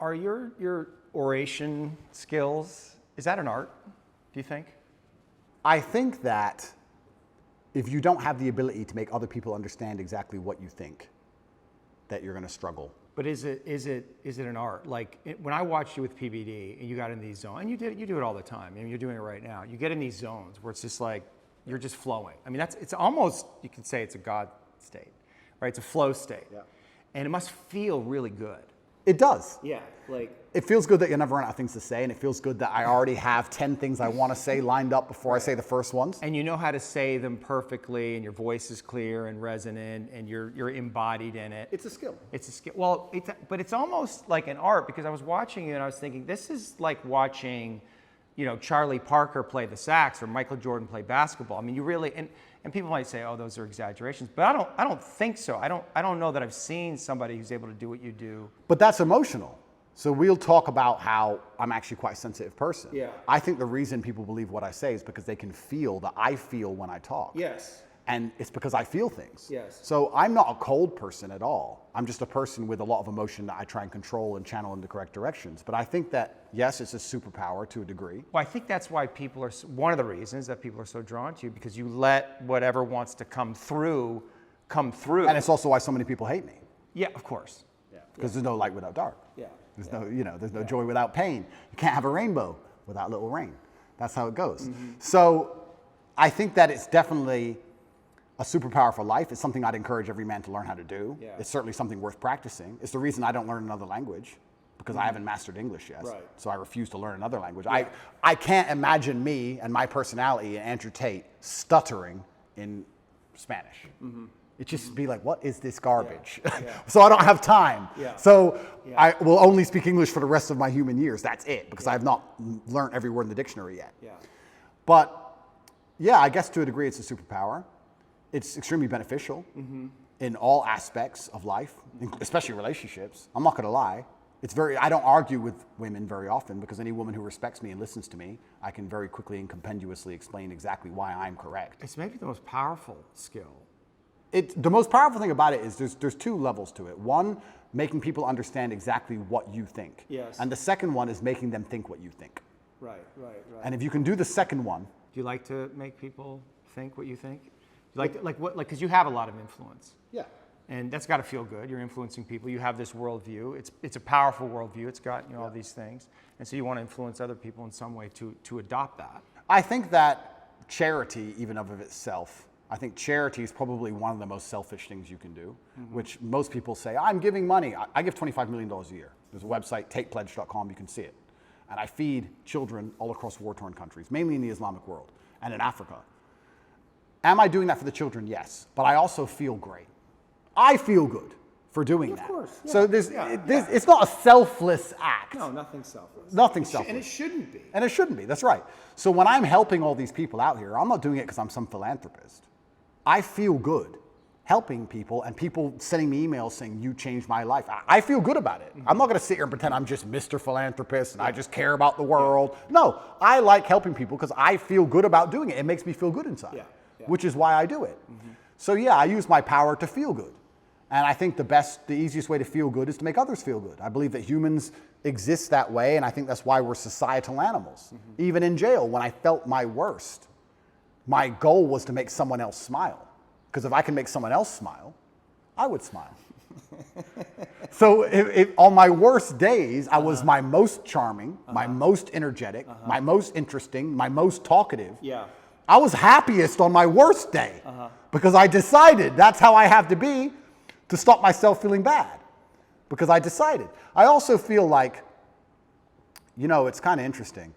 Are your oration skills, is that an art, do you think? I think that if you don't have the ability to make other people understand exactly what you think, that you're going to struggle. But is it an art? Like when I watched you with PBD and you got in these zones, and you do it all the time. I mean, you're doing it right now. You get in these zones where it's just like you're just flowing. I mean, it's almost, you could say it's a God state, right? It's a flow state, and it must feel really good. It does. Yeah, like it feels good that you never run out of things to say, and it feels good that I already have 10 things I want to say lined up before I say the first ones. And you know how to say them perfectly, and your voice is clear and resonant, and you're embodied in it. It's a skill. It's a skill. Well, but it's almost like an art, because I was watching you and I was thinking, this is like watching, Charlie Parker play the sax or Michael Jordan play basketball. I mean, you really, and people might say, oh, those are exaggerations, but I don't think so. I don't know that I've seen somebody who's able to do what you do. But that's emotional. So we'll talk about how I'm actually quite a sensitive person. Yeah. I think the reason people believe what I say is because they can feel that I feel when I talk. Yes. And it's because I feel things. Yes. So I'm not a cold person at all. I'm just a person with a lot of emotion that I try and control and channel in the correct directions. But I think that, yes, it's a superpower to a degree. Well, I think that's why people are, one of the reasons that people are so drawn to you, because you let whatever wants to come through. And it's also why so many people hate me. Yeah, of course. Yeah. Because there's no light without dark. Yeah. There's no joy without pain. You can't have a rainbow without little rain. That's how it goes. Mm-hmm. So I think that it's definitely a superpower for life. It's something I'd encourage every man to learn how to do. Yeah. It's certainly something worth practicing. It's the reason I don't learn another language, because I haven't mastered English yet. Right. So I refuse to learn another language. Yeah. I can't imagine me and my personality and Andrew Tate stuttering in Spanish. Mm-hmm. It'd just be like, what is this garbage? Yeah. Yeah. So I don't have time. Yeah. So I will only speak English for the rest of my human years. That's it, because I have not learned every word in the dictionary yet. Yeah. But yeah, I guess to a degree it's a superpower. It's extremely beneficial in all aspects of life, especially relationships. I'm not going to lie. I don't argue with women very often, because any woman who respects me and listens to me, I can very quickly and compendiously explain exactly why I'm correct. It's maybe the most powerful skill. The most powerful thing about it is there's two levels to it. One, making people understand exactly what you think. Yes. And the second one is making them think what you think. Right. And if you can do the second one. Do you like to make people think what you think? Because you have a lot of influence. Yeah. And that's got to feel good. You're influencing people. You have this worldview. It's a powerful worldview. It's got all these things. And so you want to influence other people in some way to adopt that. I think that charity, even of itself, I think charity is probably one of the most selfish things you can do, which most people say, I'm giving money. I give $25 million a year. There's a website, tatepledge.com, you can see it. And I feed children all across war-torn countries, mainly in the Islamic world and in Africa. Am I doing that for the children? Yes. But I also feel great. I feel good for doing that. Of course. Yeah. So it's not a selfless act. No, nothing selfless. Nothing selfless. And it shouldn't be. And it shouldn't be, that's right. So when I'm helping all these people out here, I'm not doing it because I'm some philanthropist. I feel good helping people, and people sending me emails saying, you changed my life. I feel good about it. I'm not going to sit here and pretend I'm just Mr. Philanthropist and I just care about the world. No, I like helping people because I feel good about doing it. It makes me feel good inside, which is why I do it. So yeah, I use my power to feel good. And I think the easiest way to feel good is to make others feel good. I believe that humans exist that way, and I think that's why we're societal animals. Even in jail, when I felt my worst, my goal was to make someone else smile. Because if I can make someone else smile, I would smile. So if on my worst days, I was my most charming, my most energetic, my most interesting, my most talkative. Yeah. I was happiest on my worst day because I decided that's how I have to be to stop myself feeling bad. Because I decided. I also feel like, it's kind of interesting.